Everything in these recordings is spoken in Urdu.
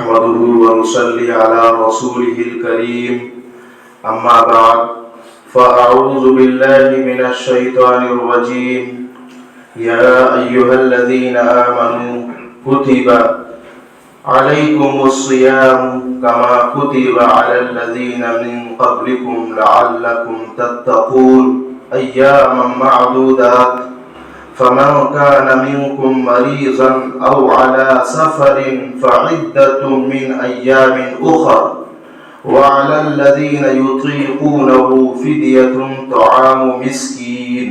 نحمده ونصلي على رسوله الكريم أما بعد فأعوذ بالله من الشيطان الرجيم يا أيها الذين آمنوا كتب عليكم الصيام كما كتب على الذين من قبلكم لعلكم تتقون أياما معدودات فمن كان منكم مريضا أو على سفر فعدة من أيام أخر وعلى الذين يطيقونه فدية طعام مسكين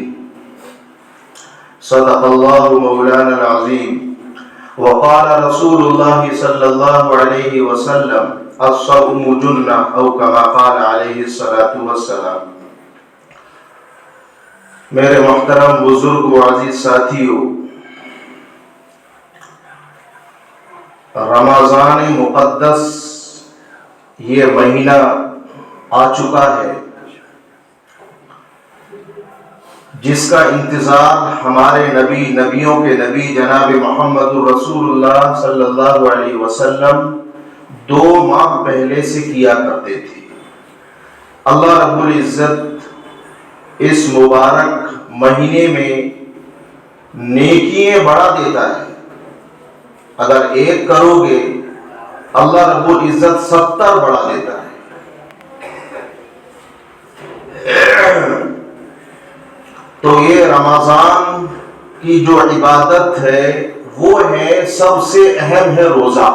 صدق الله مولانا العظيم وقال رسول الله صلى الله عليه وسلم الصوم جنة أو كما قال عليه الصلاة والسلام۔ میرے محترم بزرگ و عزیز ساتھیو، رمضان مقدس یہ مہینہ آ چکا ہے جس کا انتظار ہمارے نبیوں کے نبی جناب محمد رسول اللہ صلی اللہ علیہ وسلم 2 ماہ پہلے سے کیا کرتے تھے۔ اللہ رب العزت اس مبارک مہینے میں نیکیاں بڑھا دیتا ہے۔ اگر 1 کرو گے اللہ رب العزت 70 بڑھا دیتا ہے۔ تو یہ رمضان کی جو عبادت ہے وہ ہے، سب سے اہم ہے روزہ،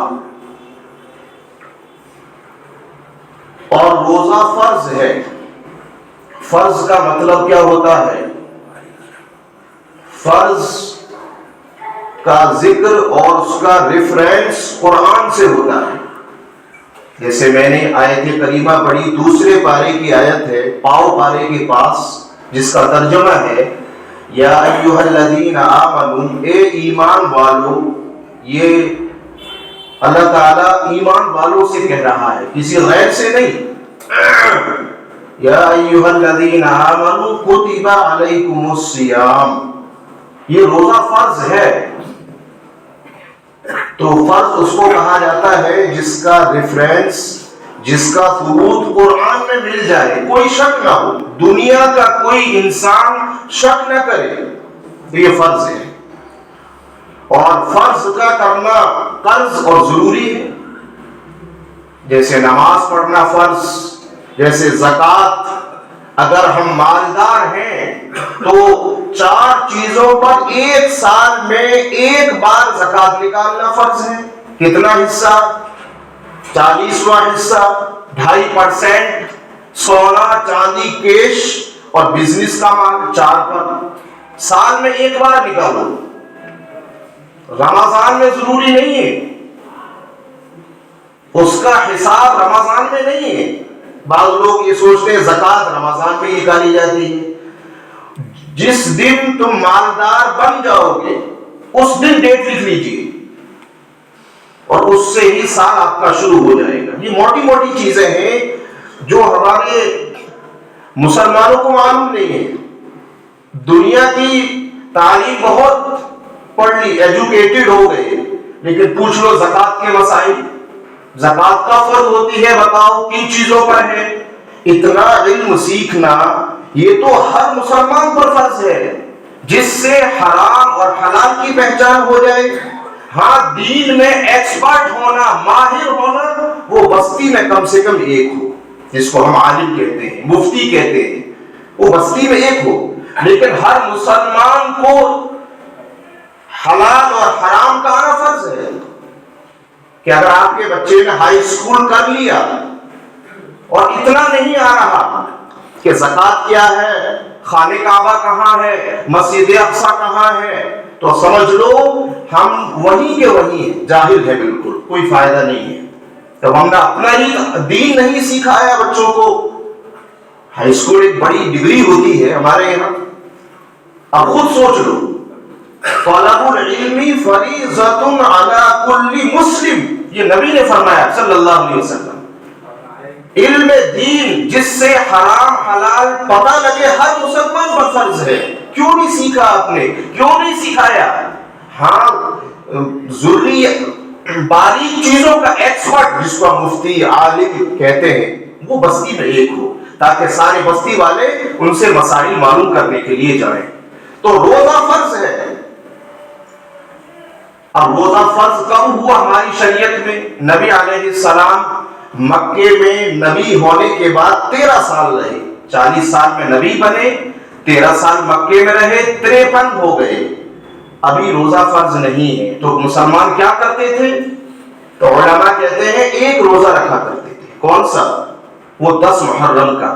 اور روزہ فرض ہے۔ فرض کا مطلب کیا ہوتا ہے؟ فرض کا ذکر اور اس کا ریفرنس قرآن سے ہوتا ہے۔ جیسے میں نے آیت کریمہ پڑھی، دوسرے پارے کی آیت ہے، پاؤ پارے کے پاس، جس کا ترجمہ ہے یا ایھا الذین آمنوا، اے ایمان والو۔ یہ اللہ تعالیٰ ایمان والوں سے کہہ رہا ہے، کسی غیر سے نہیں۔ یا ایھا الذین آمنوا کتب علیکم الصیام، یہ روزہ فرض ہے۔ تو فرض اس کو کہا جاتا ہے جس کا ریفرنس، جس کا ثبوت قرآن میں مل جائے، کوئی شک نہ ہو، دنیا کا کوئی انسان شک نہ کرے، تو یہ فرض ہے۔ اور فرض کا کرنا قرض اور ضروری ہے، جیسے نماز پڑھنا فرض، جیسے زکوٰۃ۔ اگر ہم مالدار ہیں تو 4 چیزوں پر 1 سال میں 1 بار زکوٰۃ نکالنا فرض ہے۔ کتنا حصہ؟ 40واں حصہ، 2.5%، سونا چاندی کیش اور بزنس کا مال 4 پر۔ سال میں 1 بار نکالو۔ رمضان میں ضروری نہیں ہے، اس کا حساب رمضان میں نہیں ہے۔ بعض لوگ یہ سوچتے ہیں زکوٰۃ رمضان میں نکالی جاتی ہے۔ جس دن تم مالدار بن جاؤ گے اس دن ڈیٹ لکھ لیجیے، اور اس سے ہی سال آپ کا شروع ہو جائے گا۔ یہ موٹی موٹی چیزیں ہیں جو ہمارے مسلمانوں کو معلوم نہیں ہے۔ دنیا کی تعلیم بہت پڑھ لی، ایجوکیٹڈ ہو گئے، لیکن پوچھ لو زکوٰۃ کے مسائل، زکوٰۃ کا فرض ہوتی ہے، بتاؤ کن چیزوں پر ہے؟ اتنا علم سیکھنا یہ تو ہر مسلمان پر فرض ہے، جس سے حرام اور حلال کی پہچان ہو جائے۔ ہاں، دین میں ایکسپرٹ ہونا، ماہر ہونا، وہ بستی میں کم سے کم 1 ہو، جس کو ہم عالم کہتے ہیں، مفتی کہتے ہیں، وہ بستی میں 1 ہو۔ لیکن ہر مسلمان کو حلال اور حرام کا آنا فرض ہے کہ اگر آپ کے بچے نے ہائی اسکول کر لیا اور اتنا نہیں آ رہا کہ زکوٰۃ کیا ہے، خانہ کعبہ کہاں ہے، مسجد اقصی کہاں ہے، تو سمجھ لو ہم وہیں کے وہیں ہیں، جاہل ہے، بالکل کوئی فائدہ نہیں ہے۔ تو ہم نے اپنا ہی دین نہیں سکھایا بچوں کو۔ ہائی اسکول ایک بڑی ڈگری ہوتی ہے ہمارے یہاں۔ اب خود سوچ لو، طلب العلم فریضۃ علی کل مسلم، یہ نبی نے فرمایا صلی اللہ علیہ وسلم۔ علم دین جس سے حرام حلال پتہ لگے ہر مسلمان پر فرض ہے۔ کیوں نہیں سیکھا آپ نے؟ کیوں نہیں سکھایا؟ ہاں ضروری باریک چیزوں کا ایکسپرٹ، جس کو مفتی عالم کہتے ہیں، وہ بستی میں ایک ہو، تاکہ سارے بستی والے ان سے مسائل معلوم کرنے کے لیے جائیں۔ تو روزہ فرض ہے۔ اب روزہ فرض کب ہوا ہماری شریعت میں؟ نبی علیہ السلام مکے میں نبی ہونے کے بعد 13 سال رہے، 40 سال میں نبی بنے، 13 سال مکے میں رہے، 53 ہو گئے، ابھی روزہ فرض نہیں ہے۔ تو مسلمان کیا کرتے تھے؟ تو علماء کہتے ہیں ایک روزہ رکھا کرتے تھے۔ کون سا؟ وہ 10 محرم کا۔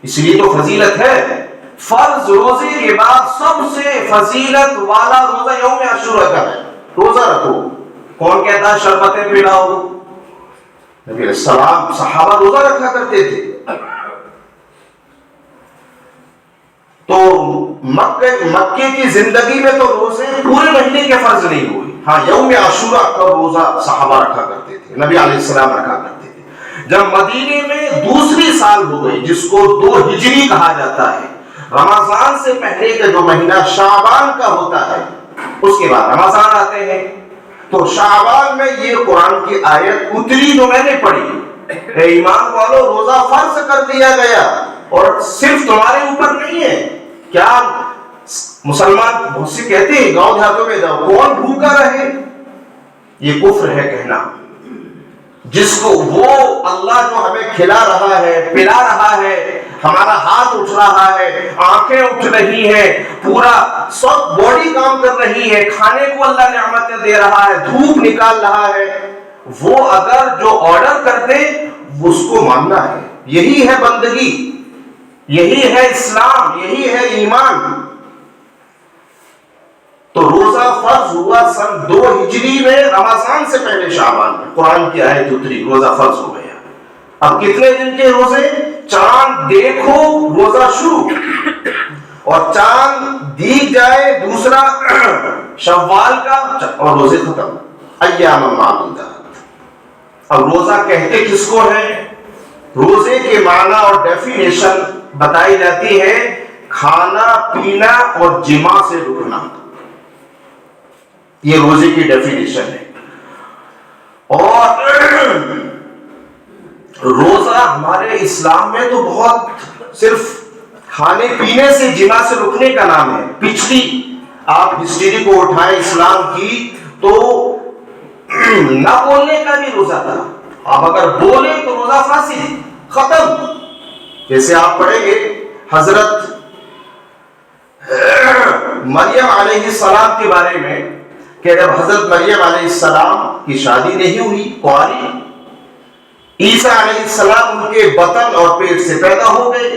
اس لیے تو فضیلت ہے۔ فرض روزے کے بعد سب سے فضیلت والا روزہ یوم عاشورہ کا ہے۔ روزہ رکھو۔ کون کہتا ہے شربتیں پلاؤ؟ نبی علیہ السلام، صحابہ روزہ رکھا کرتے تھے۔ تو مکے کی زندگی میں تو روزے پورے مہینے کے فرض نہیں ہوئے۔ ہاں، یوم عاشورہ کا روزہ صحابہ رکھا کرتے تھے، نبی علیہ السلام رکھا کرتے تھے۔ جب مدینے میں دوسری سال ہو گئی، جس کو 2 ہجری کہا جاتا ہے، رمضان سے پہلے کا جو مہینہ شعبان کا ہوتا ہے، اس کے بعد رمضان آتے ہیں، تو شعبان میں یہ قرآن کی آیت اتری جو میں نے پڑھی، اے ایمان والو روزہ فرض کر دیا گیا، اور صرف تمہارے اوپر نہیں ہے۔ کیا مسلمان بہت سے کہتے ہیں گاؤں دیہاتوں میں جاؤ، کون بھوکا رہے؟ یہ کفر ہے کہنا۔ جس کو وہ اللہ جو ہمیں کھلا رہا ہے، پلا رہا ہے، ہمارا ہاتھ اٹھ رہا ہے، آنکھیں اٹھ رہی ہیں، پورا سب باڈی کام کر رہی ہے، کھانے کو اللہ نعمتیں دے رہا ہے، دھوپ نکال رہا ہے، وہ اگر جو آرڈر کر دے اس کو ماننا ہے۔ یہی ہے بندگی، یہی ہے اسلام، یہی ہے ایمان۔ تو روزہ فرض ہوا سن 2 ہجری میں، رمضان سے پہلے شعبان میں قرآن کی آیت اتری، روزہ فرض ہو گیا۔ اب کتنے دن کے روزے؟ چاند دیکھو روزہ شروع، اور چاند دیکھ جائے دوسرا شوال کا، اور روزے ختم، ایام معدودات۔ اب روزہ کہتے کس کو ہے؟ روزے کے معنی اور ڈیفینیشن بتائی جاتی ہے، کھانا پینا اور جماع سے رکنا، یہ روزے کی ڈیفینیشن ہے۔ اور روزہ ہمارے اسلام میں تو بہت صرف کھانے پینے سے، جماع سے رکنے کا نام ہے۔ پچھلی آپ ہسٹری کو اٹھائیں اسلام کی، تو نہ بولنے کا بھی روزہ تھا، آپ اگر بولیں تو روزہ فاسد، ختم۔ جیسے آپ پڑھیں گے حضرت مریم علیہ السلام کے بارے میں، کہ جب حضرت مریم علیہ السلام کی شادی نہیں ہوئی، کاری، عیسیٰ علیہ السلام ان کے بطن اور پیٹ سے پیدا ہو گئے،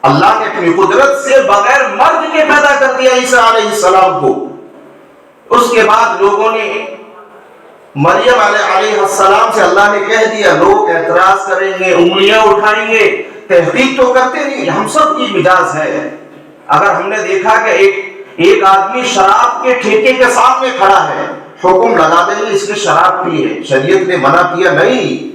اللہ نے اپنی قدرت سے بغیر مرد کے پیدا کر دیا عیسیٰ علیہ السلام کو۔ اس کے بعد لوگوں نے مریم علیہ السلام سے، اللہ نے کہہ دیا، لوگ اعتراض کریں گے، انگلیاں اٹھائیں گے، تحقیق تو کرتے نہیں۔ ہم سب کی مزاج ہے، اگر ہم نے دیکھا کہ ایک آدمی شراب کے ٹھیکے کے سامنے کھڑا ہے، حکم لگا دیں گے اس نے شراب پی ہے، شریعت نے منع کیا نہیں،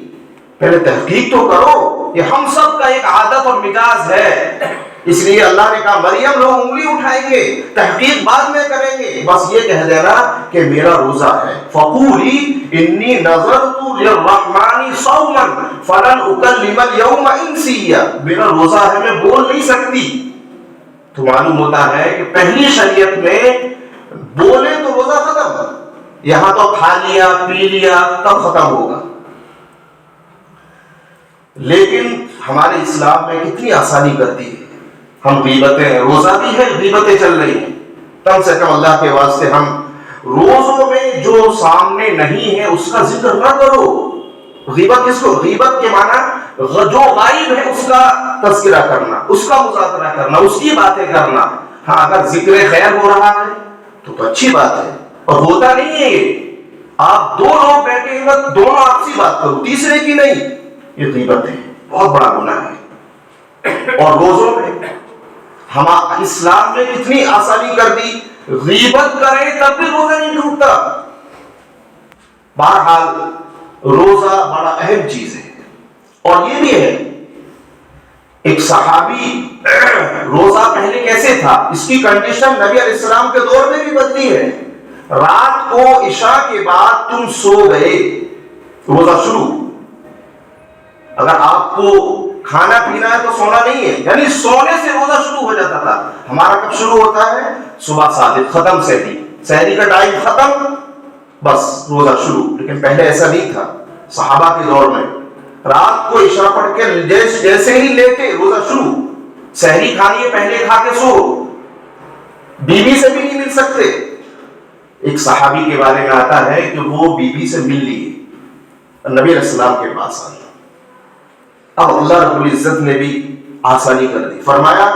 پہلے تحقیق تو کرو۔ یہ ہم سب کا ایک عادت اور مزاج ہے، اس لیے اللہ نے کہا مریم لوگ انگلی اٹھائیں گے، تحقیق بعد میں کریں گے، بس یہ کہہ دینا کہ میرا روزہ ہے۔ فقولی انی نذرت للرحمن صوما فلن اکلم اليوم انسیا، میرا روزہ ہے، میں بول نہیں سکتی۔ تو معلوم ہوتا ہے کہ پہلی شریعت میں بولے تو روزہ ختم، یہاں تو کھا لیا پی لیا تب ختم ہوگا۔ لیکن ہمارے اسلام میں کتنی آسانی کر دی ہے، ہم غیبتیں، روزہ بھی ہے، غیبتیں چل رہی ہیں، کم سے کم اللہ کے واسطے ہم روزوں میں جو سامنے نہیں ہے اس کا ذکر نہ کرو۔ غیبت کس کو؟ غیبت کے معنی جو غائب ہے اس کا تذکرہ کرنا، اس کا مذاکرہ کرنا، اس کی باتیں کرنا۔ ہاں، اگر ذکر خیر ہو رہا ہے تو اچھی بات ہے، اور ہوتا نہیں ہے یہ، آپ 2 لوگ بیٹھے ہیں دونوں آپسی بات کرو، تیسرے کی نہیں، یہ غیبت ہے، بہت بڑا گناہ ہے۔ اور روزوں میں ہم اسلام نے کتنی آسانی کر دی، غیبت کرے تب بھی روزہ نہیں ٹوٹتا۔ بہرحال روزہ بڑا اہم چیز ہے، اور یہ بھی ہے، ایک صحابی، روزہ پہلے کیسے تھا، اس کی کنڈیشن نبی علیہ السلام کے دور میں بھی بدلی ہے۔ رات کو عشاء کے بعد تم سو گئے، روزہ شروع۔ اگر آپ کو کھانا پینا ہے تو سونا نہیں ہے، یعنی سونے سے روزہ شروع ہو جاتا تھا۔ ہمارا کب شروع ہوتا ہے؟ صبح صادق، ختم سحری کا ٹائم ختم، بس روزہ شروع۔ لیکن پہلے ایسا نہیں تھا، صحابہ کے دور میں رات کو عشاء پڑھ کے جیسے ہی لیٹے روزہ شروع، سحری کھانی ہے پہلے کھا کے سو، بیوی سے بھی نہیں مل سکتے۔ ایک صحابی کے بارے میں آتا ہے کہ وہ بیوی سے مل لیے، نبی علیہ السلام کے پاس آئے۔ اب اللہ رب العزت نے بھی آسانی کر دی، فرمایا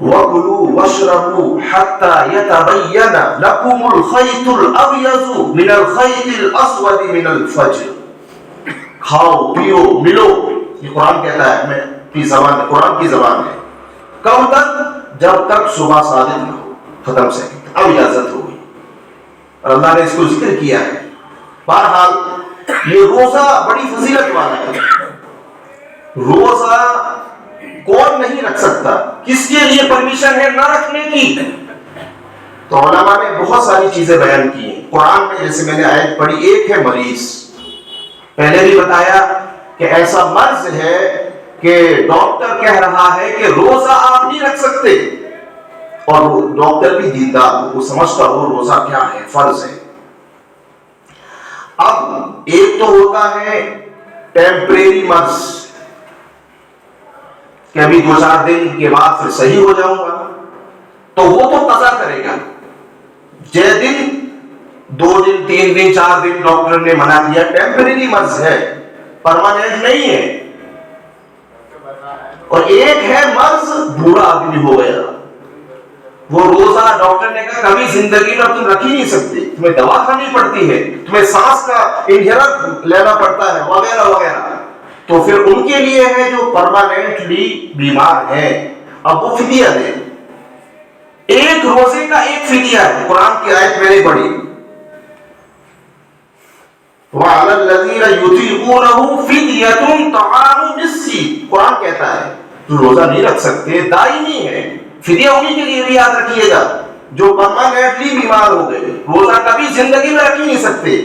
وَكُلُوا وَاشْرَبُوا حَتَّى يَتَبَيَّنَ لَكُمُ الْخَيْطُ الْأَبْيَضُ مِنَ الْخَيْطِ الْأَسْوَدِ مِنَ الْفَجْرِ، کھاؤ پیو ملو، یہ قرآن کہتا ہے، میں اپنی زبان میں، قرآن کی زبان میں، کب تک؟ جب تک صبح صادق نہ ہو، ختم سے اب اجازت ہو گئی، اور اللہ نے اس کو ذکر کیا ہے۔ بہرحال یہ روزہ بڑی فضیلت والا ہے، روزہ کون نہیں رکھ سکتا؟ کس کے لیے پرمیشن ہے نہ رکھنے کی؟ تو علماء نے بہت ساری چیزیں بیان کی ہیں قرآن میں، جیسے میں نے آیت پڑھی، ایک ہے مریض، پہلے بھی بتایا کہ ایسا مرض ہے کہ ڈاکٹر کہہ رہا ہے کہ روزہ آپ نہیں رکھ سکتے، اور ڈاکٹر بھی دیندار ہو، وہ سمجھتا ہو روزہ کیا ہے، فرض ہے۔ اب ایک تو ہوتا ہے ٹیمپریری مرض کہ ابھی 2-4 دن کے بعد پھر صحیح ہو جاؤں گا، تو وہ تو قضا کرے گا۔ جے دن 2 دن 3 دن 4 دن ڈاکٹر نے منع کیا، ٹیمپریری مرض ہے، پرماننٹ نہیں ہے۔ اور ایک ہے مرض بوڑھا آدمی ہو گیا، وہ روزہ ڈاکٹر نے کہا کبھی زندگی میں تم رکھ ہی نہیں سکتے، تمہیں دوا کھانی پڑتی ہے، تمہیں سانس کا انہیلر لینا پڑتا ہے، وغیرہ وغیرہ، تو پھر ان کے لیے ہے جو پرماننٹلی بیمار ہیں، اب وہ فدیہ دیں۔ ایک روزے کا ایک فدیہ ہے، قرآن کی آیت میں نے پڑھی، وَعَلَى الَّذِينَ يُطِيقُونَهُ فِدْيَةٌ طَعَامُ مِسْكِينٍ، قرآن کہتا ہے جو روزہ نہیں رکھ سکتے دائمی ہے، فدیہ انہی کے لیے بھی یاد رکھیے گا جو پرماننٹلی بیمار ہو گئے، روزہ کبھی زندگی میں رکھ ہی نہیں سکتے۔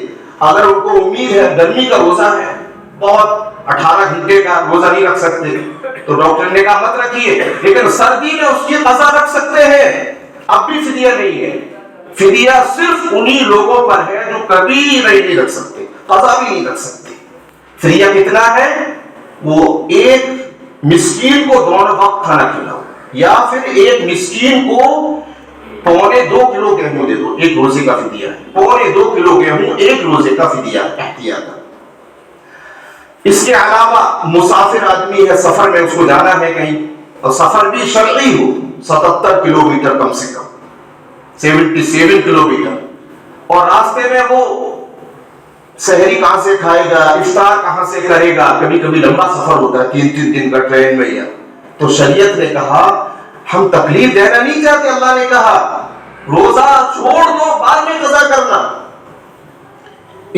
اگر ان کو امید ہے گرمی کا روزہ ہے، بہت 18 گھنٹے کا روزہ نہیں رکھ سکتے، تو ڈاکٹر نے کہا مت رکھیے، لیکن سردی میں اس کی قضا رکھ سکتے ہیں، اب بھی فدیہ نہیں ہے۔ فدیہ صرف انہی لوگوں پر ہے جو کبھی نہیں رکھ سکتے، قضا بھی نہیں رکھ سکتے۔ فدیہ کتنا ہے؟ وہ ایک مسکین کو دونوں وقت کھانا کھلاؤ، یا پھر ایک مسکین کو 2.25 کلو گیہوں دے دو، ایک روزے کا فدیہ ہے، 2.25 کلو گیہوں ایک روزے کا فدیہ احتیاط۔ اس کے علاوہ مسافر آدمی ہے، سفر میں اس کو جانا ہے کہیں، اور سفر بھی شرعی ہو، 77 کلومیٹر کم سے کم، 77 کلومیٹر، اور راستے میں وہ سحری کہاں سے کھائے گا، افطار کہاں سے کرے گا، کبھی کبھی لمبا سفر ہوتا ہے 3 دن کا ٹرین میں، یا تو شریعت نے کہا ہم تکلیف دینا نہیں چاہتے، اللہ نے کہا روزہ چھوڑ دو، بعد میں قضا کرنا۔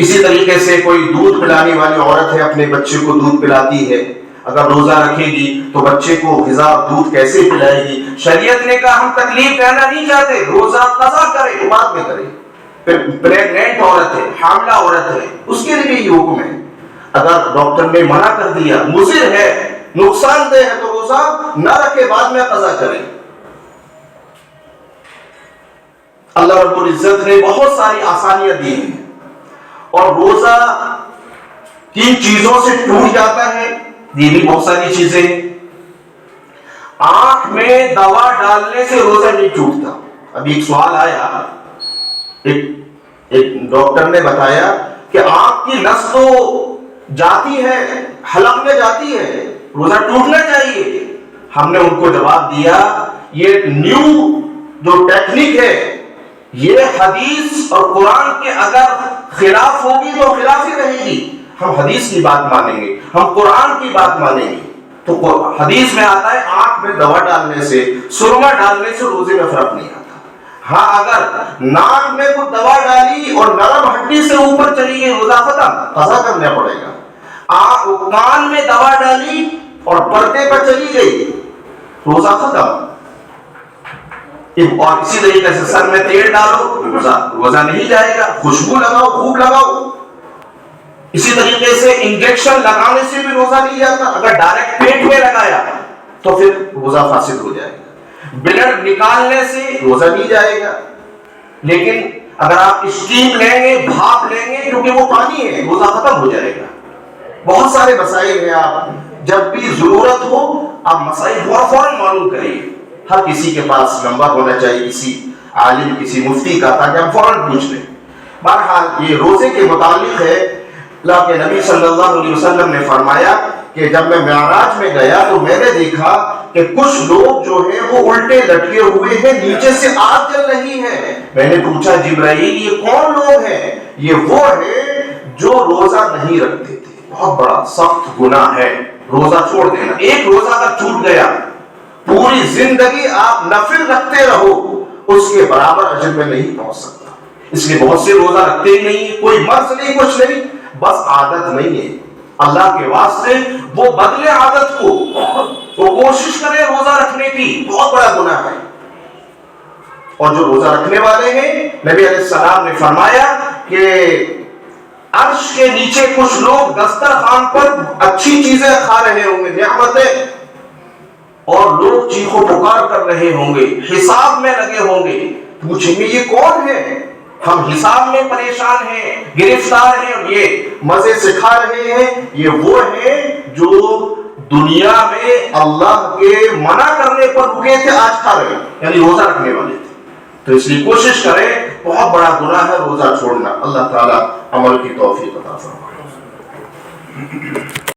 اسی طریقے سے کوئی دودھ پلانے والی عورت ہے، اپنے بچے کو دودھ پلاتی ہے، اگر روزہ رکھے گی تو بچے کو غذا دودھ کیسے پلائے گی؟ شریعت نے کہا ہم تکلیف دینا نہیں چاہتے، روزہ قضا کرے، بعد میں کرے۔ پریگننٹ عورت ہے، حاملہ عورت ہے، اس کے لیے یہ حکم ہے، اگر ڈاکٹر نے منع کر دیا، مضر ہے، نقصان دہ ہے، تو روزہ نہ رکھے، بعد میں قضا کرے۔ اللہ رب العزت نے بہت ساری آسانیاں دی ہیں، اور روزہ کن چیزوں سے ٹوٹ جاتا ہے، یہ بھی بہت ساری چیزیں۔ آنکھ میں دوا ڈالنے سے روزہ نہیں ٹوٹتا۔ ابھی ایک سوال آیا، ایک ڈاکٹر نے بتایا کہ آنکھ کی نس تو جاتی ہے، حلق میں جاتی ہے، روزہ ٹوٹنا چاہیے۔ ہم نے ان کو جواب دیا یہ نیو جو ٹیکنیک ہے، یہ حدیث اور قرآن کے اگر خلاف ہوگی تو خلاف ہی رہے گی۔ ہم حدیث کی بات مانیں گے، ہم قرآن کی بات مانیں گے۔ تو حدیث میں آتا ہے آنکھ میں دوا ڈالنے سے، سرما ڈالنے سے روزے میں فرق نہیں آتا۔ ہاں اگر ناک میں کوئی دوا ڈالی اور نرم ہڈی سے اوپر چلی گئی، روزہ ختم، قضا کرنا پڑے گا۔ کان میں دوا ڈالی اور پردے پر چلی گئی، روزہ ختم۔ اور اسی طریقے سے سر میں تیل ڈالو، روزہ نہیں جائے گا. خوشبو لگاؤ، خوب لگاؤ. اسی طریقے سے انجیکشن لگانے سے بھی روزہ نہیں جاتا. اگر ڈائریکٹ پیٹ میں لگایا تو پھر روزہ فاسد ہو جائے گا. بلڈ نکالنے سے روزہ نہیں جائے گا. لیکن اگر آپ اسٹیم لیں گے، بھاپ لیں گے، کیونکہ وہ پانی ہے، روزہ ختم ہو جائے گا. بہت سارے مسائل ہیں. آپ جب بھی ضرورت ہو آپ مسائل فوراً معلوم کریے. ہر کسی کے پاس نمبر ہونا چاہیے کسی عالم، کسی مفتی کا، تاکہ ہم فوراً پوچھ لیں. بہرحال یہ روزے کے متعلق ہے. اللہ کے نبی صلی اللہ علیہ وسلم نے فرمایا کہ جب میں معراج میں گیا تو میں نے دیکھا کہ کچھ لوگ جو ہیں وہ الٹے لٹکے ہوئے ہیں، نیچے سے آگ جل رہی ہے. میں نے پوچھا جبرائیل یہ کون لوگ ہیں؟ یہ وہ ہیں جو روزہ نہیں رکھتے تھے. بہت بڑا سخت گناہ ہے روزہ چھوڑ دینا. ایک روزہ اگر چھوٹ گیا، پوری زندگی آپ نفل رکھتے رہو، اس کے برابر اجر میں نہیں پہنچ سکتا. اس لیے بہت سے روزہ رکھتے ہی نہیں، کوئی مرض نہیں، کچھ نہیں، بس عادت نہیں ہے. اللہ کے واسطے وہ بدلے عادت کو، وہ کوشش کرے روزہ رکھنے کی. بہت بڑا گناہ ہے. اور جو روزہ رکھنے والے ہیں، نبی علیہ السلام نے فرمایا کہ عرش کے نیچے کچھ لوگ دسترخوان پر اچھی چیزیں کھا رہے ہوں گے، نعمتیں، اور لوگ چیخ و پکار کر رہے ہوں گے، حساب میں لگے ہوں گے. پوچھیں گے یہ کون ہے؟ ہم حساب میں پریشان ہیں، گرفتار ہیں، اور یہ مزے سے کھا رہے ہیں. یہ وہ ہیں جو دنیا میں اللہ کے منع کرنے پر رکے تھے، آج کھا رہے ہیں، یعنی روزہ رکھنے والے تھے. تو اس لیے کوشش کریں. بہت بڑا گناہ ہے روزہ چھوڑنا. اللہ تعالیٰ عمل کی توفیق عطا فرمائے.